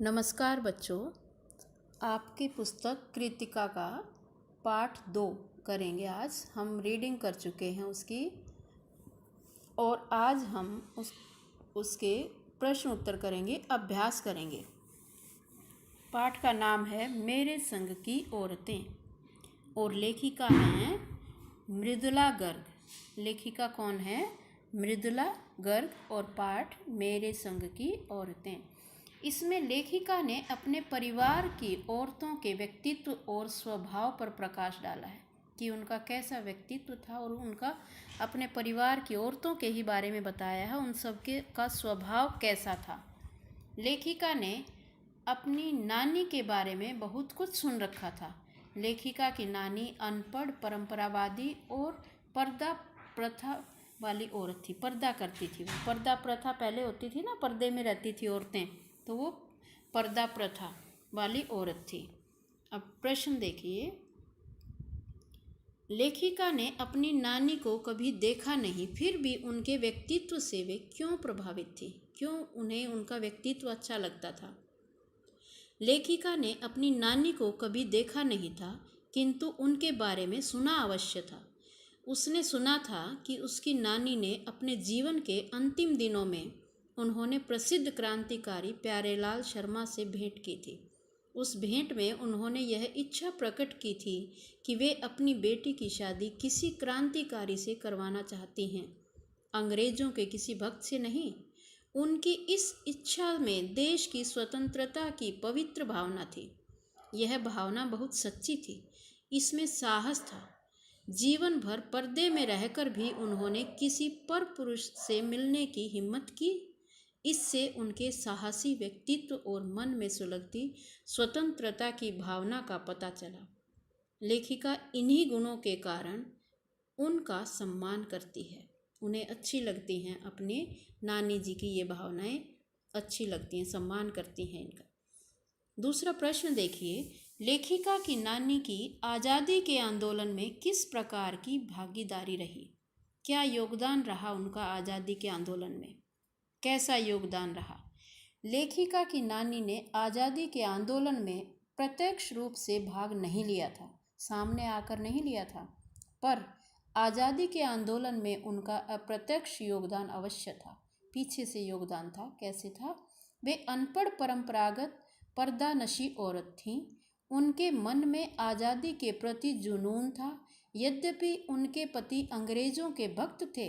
नमस्कार बच्चों, आपकी पुस्तक कृतिका का पाठ 2 करेंगे। आज हम रीडिंग कर चुके हैं उसकी, और आज हम उसके प्रश्न उत्तर करेंगे, अभ्यास करेंगे। पाठ का नाम है मेरे संग की औरतें, और लेखिका हैं मृदुला गर्ग। लेखिका कौन है? मृदुला गर्ग। और पाठ मेरे संग की औरतें। इसमें लेखिका ने अपने परिवार की औरतों के व्यक्तित्व और स्वभाव पर प्रकाश डाला है कि उनका कैसा व्यक्तित्व था, और उनका अपने परिवार की औरतों के ही बारे में बताया है, उन सबके का स्वभाव कैसा था। लेखिका ने अपनी नानी के बारे में बहुत कुछ सुन रखा था। लेखिका की नानी अनपढ़, परंपरावादी और पर्दा प्रथा वाली औरत थी। पर्दा करती थी वो। पर्दा प्रथा पहले होती थी ना, पर्दे में रहती थी औरतें, तो वो पर्दा प्रथा वाली औरत थी। अब प्रश्न देखिए। लेखिका ने अपनी नानी को कभी देखा नहीं, फिर भी उनके व्यक्तित्व से वे क्यों प्रभावित थी? क्यों उन्हें उनका व्यक्तित्व अच्छा लगता था? लेखिका ने अपनी नानी को कभी देखा नहीं था, किंतु उनके बारे में सुना अवश्य था। उसने सुना था कि उसकी नानी ने अपने जीवन के अंतिम दिनों में उन्होंने प्रसिद्ध क्रांतिकारी प्यारेलाल शर्मा से भेंट की थी। उस भेंट में उन्होंने यह इच्छा प्रकट की थी कि वे अपनी बेटी की शादी किसी क्रांतिकारी से करवाना चाहती हैं, अंग्रेजों के किसी भक्त से नहीं। उनकी इस इच्छा में देश की स्वतंत्रता की पवित्र भावना थी। यह भावना बहुत सच्ची थी, इसमें साहस था। जीवन भर पर्दे में रहकर भी उन्होंने किसी पर पुरुष से मिलने की हिम्मत की। इससे उनके साहसी व्यक्तित्व और मन में सुलगती स्वतंत्रता की भावना का पता चला। लेखिका इन्हीं गुणों के कारण उनका सम्मान करती है। उन्हें अच्छी लगती हैं, अपने नानी जी की ये भावनाएं अच्छी लगती हैं, सम्मान करती हैं इनका। दूसरा प्रश्न देखिए। लेखिका की नानी की आज़ादी के आंदोलन में किस प्रकार की भागीदारी रही? क्या योगदान रहा उनका आज़ादी के आंदोलन में? कैसा योगदान रहा? लेखिका की नानी ने आज़ादी के आंदोलन में प्रत्यक्ष रूप से भाग नहीं लिया था, सामने आकर नहीं लिया था, पर आज़ादी के आंदोलन में उनका अप्रत्यक्ष योगदान अवश्य था, पीछे से योगदान था। कैसे था? वे अनपढ़, परंपरागत, पर्दानशी औरत थीं। उनके मन में आज़ादी के प्रति जुनून था। यद्यपि उनके पति अंग्रेज़ों के भक्त थे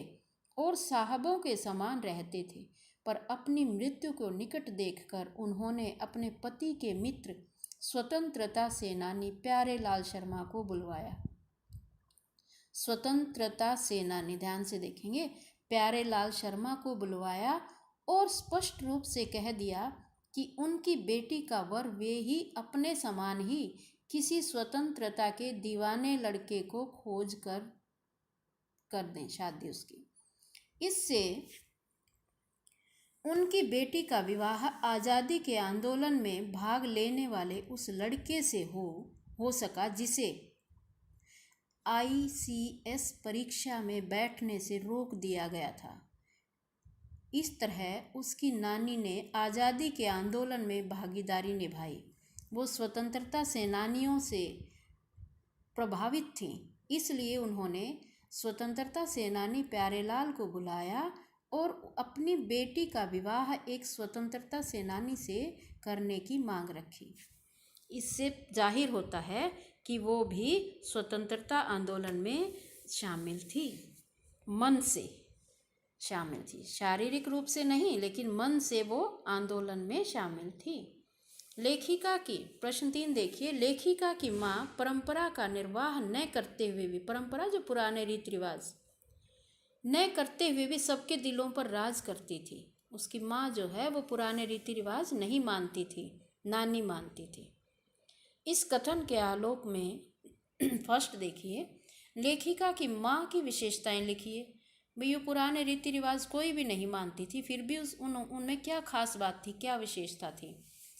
और साहबों के समान रहते थे, पर अपनी मृत्यु को निकट देखकर उन्होंने अपने पति के मित्र स्वतंत्रता सेनानी प्यारेलाल शर्मा को बुलवाया। स्वतंत्रता सेनानी, ध्यान से देखेंगे, प्यारेलाल शर्मा को बुलवाया और स्पष्ट रूप से कह दिया कि उनकी बेटी का वर वे ही अपने समान ही किसी स्वतंत्रता के दीवाने लड़के को खोज कर दें शादी उसकी। इससे उनकी बेटी का विवाह आज़ादी के आंदोलन में भाग लेने वाले उस लड़के से हो सका जिसे ICS परीक्षा में बैठने से रोक दिया गया था। इस तरह उसकी नानी ने आज़ादी के आंदोलन में भागीदारी निभाई। वो स्वतंत्रता सेनानियों से प्रभावित थीं, इसलिए उन्होंने स्वतंत्रता सेनानी प्यारेलाल को बुलाया और अपनी बेटी का विवाह एक स्वतंत्रता सेनानी से करने की मांग रखी। इससे जाहिर होता है कि वो भी स्वतंत्रता आंदोलन में शामिल थी, मन से शामिल थी, शारीरिक रूप से नहीं, लेकिन मन से वो आंदोलन में शामिल थी। लेखिका की, प्रश्न 3 देखिए। लेखिका की माँ परंपरा का निर्वाह न करते हुए भी, परंपरा जो पुराने रीति रिवाज न करते हुए भी सबके दिलों पर राज करती थी। उसकी माँ जो है वो पुराने रीति रिवाज नहीं मानती थी, नानी मानती थी। इस कथन के आलोक में फर्स्ट देखिए, लेखिका की माँ की विशेषताएं लिखिए। भाई ये पुराने रीति रिवाज कोई भी नहीं मानती थी, फिर भी उनमें क्या खास बात थी, क्या विशेषता थी?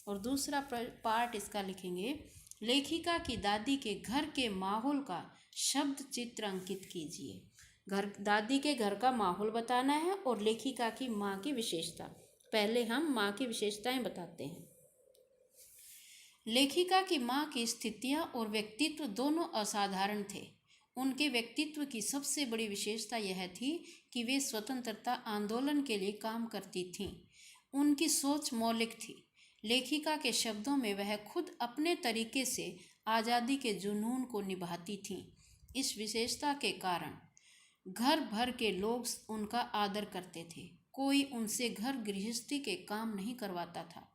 और दूसरा पार्ट इसका लिखेंगे, लेखिका की दादी के घर के माहौल का शब्द चित्र अंकित कीजिए। दादी के घर का माहौल बताना है और लेखिका की माँ की विशेषता। पहले हम माँ की विशेषताएं बताते हैं। लेखिका की माँ की स्थितियाँ और व्यक्तित्व दोनों असाधारण थे। उनके व्यक्तित्व की सबसे बड़ी विशेषता यह थी कि वे स्वतंत्रता आंदोलन के लिए काम करती थीं। उनकी सोच मौलिक थी। लेखिका के शब्दों में वह खुद अपने तरीके से आज़ादी के जुनून को निभाती थीं। इस विशेषता के कारण घर भर के लोग उनका आदर करते थे। कोई उनसे घर गृहस्थी के काम नहीं करवाता था।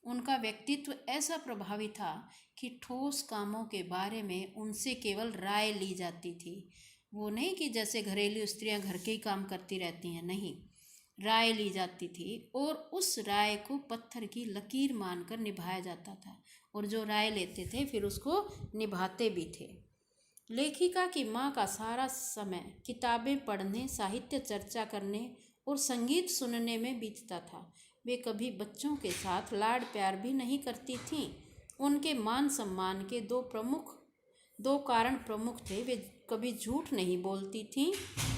उनका व्यक्तित्व ऐसा प्रभावी था कि ठोस कामों के बारे में उनसे केवल राय ली जाती थी। वो नहीं कि जैसे घरेलू स्त्रियां घर के ही काम करती रहती हैं, नहीं, राय ली जाती थी और उस राय को पत्थर की लकीर मानकर निभाया जाता था। और जो राय लेते थे फिर उसको निभाते भी थे। लेखिका की माँ का सारा समय किताबें पढ़ने, साहित्य चर्चा करने और संगीत सुनने में बीतता था। वे कभी बच्चों के साथ लाड प्यार भी नहीं करती थीं। उनके मान सम्मान के दो कारण प्रमुख थे। वे कभी झूठ नहीं बोलती थीं।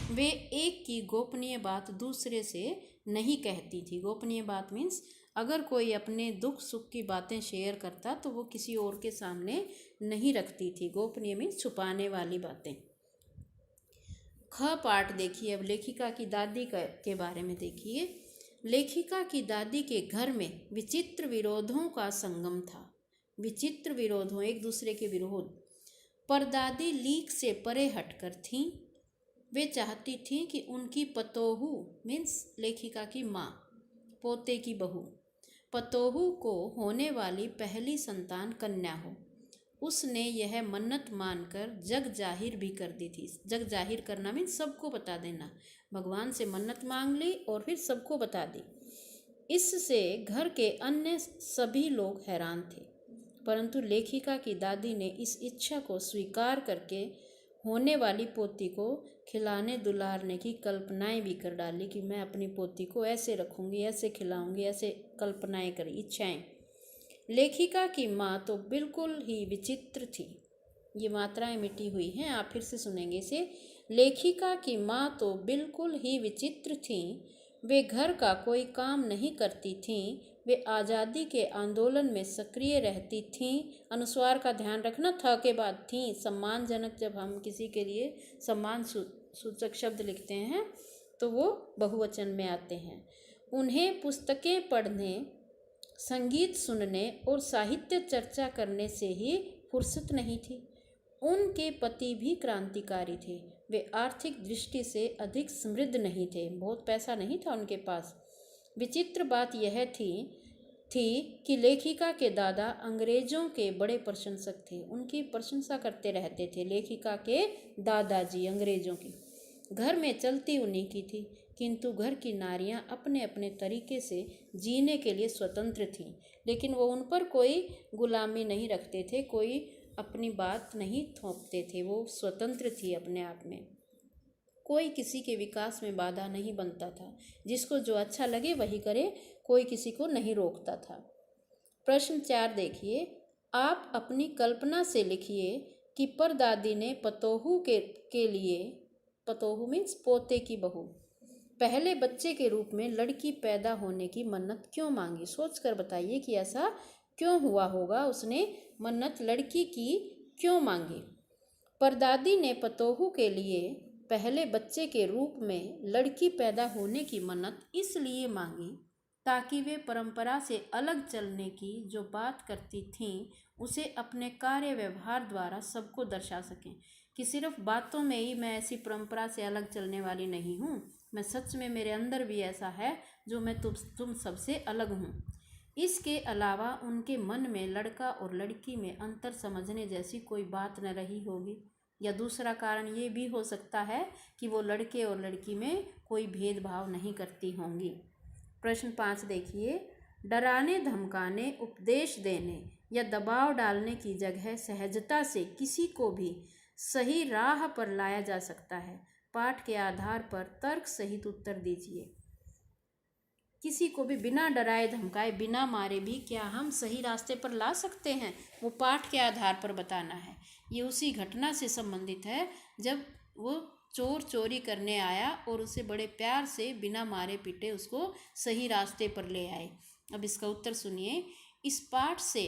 वे एक की गोपनीय बात दूसरे से नहीं कहती थी। गोपनीय बात मीन्स अगर कोई अपने दुख सुख की बातें शेयर करता तो वो किसी और के सामने नहीं रखती थी। गोपनीय मीन्स छुपाने वाली बातें। ख पाठ देखिए। अब लेखिका की दादी के बारे में देखिए। लेखिका की दादी के घर में विचित्र विरोधों का संगम था। विचित्र विरोधों, एक दूसरे के विरोध। परदादी लीक से परे हटकर थीं। वे चाहती थीं कि उनकी पतोहू मीन्स लेखिका की माँ, पोते की बहू, पतोहू को होने वाली पहली संतान कन्या हो। उसने यह मन्नत मानकर जग जाहिर भी कर दी थी। जग जाहिर करना मीन्स सबको बता देना। भगवान से मन्नत मांग ली और फिर सबको बता दी। इससे घर के अन्य सभी लोग हैरान थे, परंतु लेखिका की दादी ने इस इच्छा को स्वीकार करके होने वाली पोती को खिलाने दुलारने की कल्पनाएं भी कर डाली कि मैं अपनी पोती को ऐसे रखूंगी, ऐसे खिलाऊंगी, ऐसे कल्पनाएं करी, इच्छाएं। लेखिका की माँ तो बिल्कुल ही विचित्र थी। ये मात्राएं मिटी हुई हैं, आप फिर से सुनेंगे इसे। लेखिका की माँ तो बिल्कुल ही विचित्र थीं। वे घर का कोई काम नहीं करती थीं। वे आज़ादी के आंदोलन में सक्रिय रहती थीं। अनुस्वार का ध्यान रखना, था के बाद थीं। सम्मानजनक, जब हम किसी के लिए सम्मान सूचक शब्द लिखते हैं तो वो बहुवचन में आते हैं। उन्हें पुस्तकें पढ़ने, संगीत सुनने और साहित्य चर्चा करने से ही फुर्सत नहीं थी। उनके पति भी क्रांतिकारी थे। वे आर्थिक दृष्टि से अधिक समृद्ध नहीं थे, बहुत पैसा नहीं था उनके पास। विचित्र बात यह थी कि लेखिका के दादा अंग्रेजों के बड़े प्रशंसक थे। उनकी प्रशंसा करते रहते थे लेखिका के दादाजी अंग्रेजों की। घर में चलती उन्हीं की थी, किंतु घर की नारियां अपने अपने तरीके से जीने के लिए स्वतंत्र थीं। लेकिन वो उन पर कोई गुलामी नहीं रखते थे, कोई अपनी बात नहीं थोपते थे। वो स्वतंत्र थी अपने आप में। कोई किसी के विकास में बाधा नहीं बनता था। जिसको जो अच्छा लगे वही करे, कोई किसी को नहीं रोकता था। प्रश्न 4 देखिए। आप अपनी कल्पना से लिखिए कि परदादी ने पतोहू के लिए, पतोहू मीन्स पोते की बहू, पहले बच्चे के रूप में लड़की पैदा होने की मन्नत क्यों मांगी। सोचकर बताइए कि ऐसा क्यों हुआ होगा, उसने मन्नत लड़की की क्यों मांगी। परदादी ने पतोहू के लिए पहले बच्चे के रूप में लड़की पैदा होने की मन्नत इसलिए मांगी ताकि वे परंपरा से अलग चलने की जो बात करती थीं उसे अपने कार्य व्यवहार द्वारा सबको दर्शा सकें कि सिर्फ बातों में ही मैं ऐसी परंपरा से अलग चलने वाली नहीं हूँ, मैं सच में, मेरे अंदर भी ऐसा है जो मैं तुम सबसे अलग हूँ। इसके अलावा उनके मन में लड़का और लड़की में अंतर समझने जैसी कोई बात न रही होगी, या दूसरा कारण ये भी हो सकता है कि वो लड़के और लड़की में कोई भेदभाव नहीं करती होंगी। प्रश्न 5 देखिए। डराने, धमकाने, उपदेश देने या दबाव डालने की जगह सहजता से किसी को भी सही राह पर लाया जा सकता है। पाठ के आधार पर तर्क सहित उत्तर दीजिए। किसी को भी बिना डराए धमकाए, बिना मारे भी क्या हम सही रास्ते पर ला सकते हैं, वो पाठ के आधार पर बताना है। ये उसी घटना से संबंधित है जब वो चोर चोरी करने आया और उसे बड़े प्यार से बिना मारे पीटे उसको सही रास्ते पर ले आए। अब इसका उत्तर सुनिए। इस पाठ से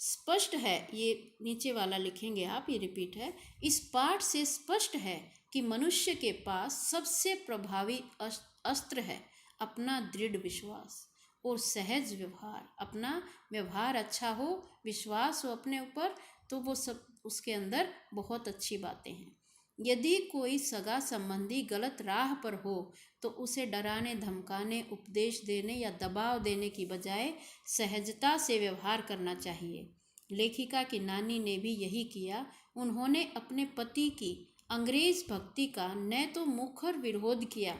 स्पष्ट है, ये नीचे वाला लिखेंगे आप, ये रिपीट है, इस पाठ से स्पष्ट है कि मनुष्य के पास सबसे प्रभावी अस्त्र है अपना दृढ़ विश्वास और सहज व्यवहार। अपना व्यवहार अच्छा हो, विश्वास हो अपने ऊपर, तो वो सब उसके अंदर बहुत अच्छी बातें हैं। यदि कोई सगा संबंधी गलत राह पर हो तो उसे डराने, धमकाने, उपदेश देने या दबाव देने की बजाय सहजता से व्यवहार करना चाहिए। लेखिका की नानी ने भी यही किया। उन्होंने अपने पति की अंग्रेज भक्ति का न तो मुखर विरोध किया,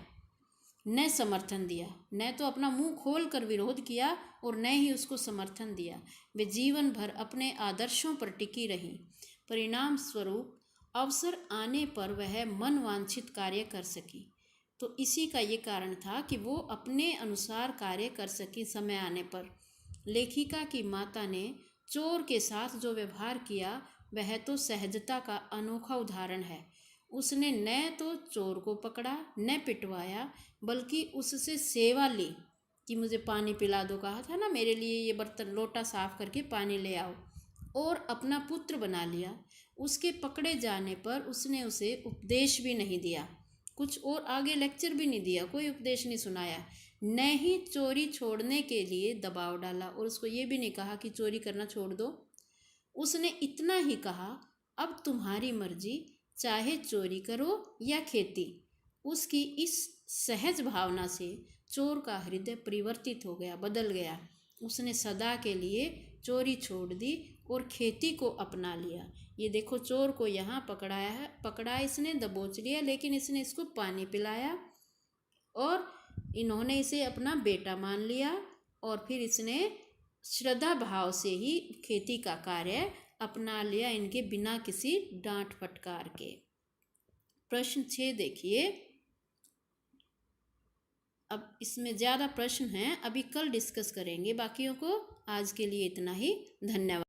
न समर्थन दिया, न तो अपना मुंह खोल कर विरोध किया और न ही उसको समर्थन दिया। वे जीवन भर अपने आदर्शों पर टिकी रहीं। परिणाम स्वरूप अवसर आने पर वह मन वांछित कार्य कर सकी। तो इसी का ये कारण था कि वो अपने अनुसार कार्य कर सकी समय आने पर। लेखिका की माता ने चोर के साथ जो व्यवहार किया वह तो सहजता का अनोखा उदाहरण है। उसने न तो चोर को पकड़ा, न पिटवाया, बल्कि उससे सेवा ली कि मुझे पानी पिला दो, कहा था ना, मेरे लिए ये बर्तन लोटा साफ करके पानी ले आओ, और अपना पुत्र बना लिया। उसके पकड़े जाने पर उसने उसे उपदेश भी नहीं दिया, कुछ और आगे लेक्चर भी नहीं दिया, कोई उपदेश नहीं सुनाया, न ही चोरी छोड़ने के लिए दबाव डाला, और उसको ये भी नहीं कहा कि चोरी करना छोड़ दो। उसने इतना ही कहा, अब तुम्हारी मर्जी, चाहे चोरी करो या खेती। उसकी इस सहज भावना से चोर का हृदय परिवर्तित हो गया, बदल गया। उसने सदा के लिए चोरी छोड़ दी और खेती को अपना लिया। ये देखो, चोर को यहाँ पकड़ाया है, पकड़ा इसने, दबोच लिया, लेकिन इसने इसको पानी पिलाया और इन्होंने इसे अपना बेटा मान लिया, और फिर इसने श्रद्धा भाव से ही खेती का कार्य अपना लिया, इनके बिना किसी डांट फटकार के। प्रश्न 6 देखिए। अब इसमें ज़्यादा प्रश्न हैं, अभी कल डिस्कस करेंगे, बाकियों को आज के लिए इतना ही। धन्यवाद।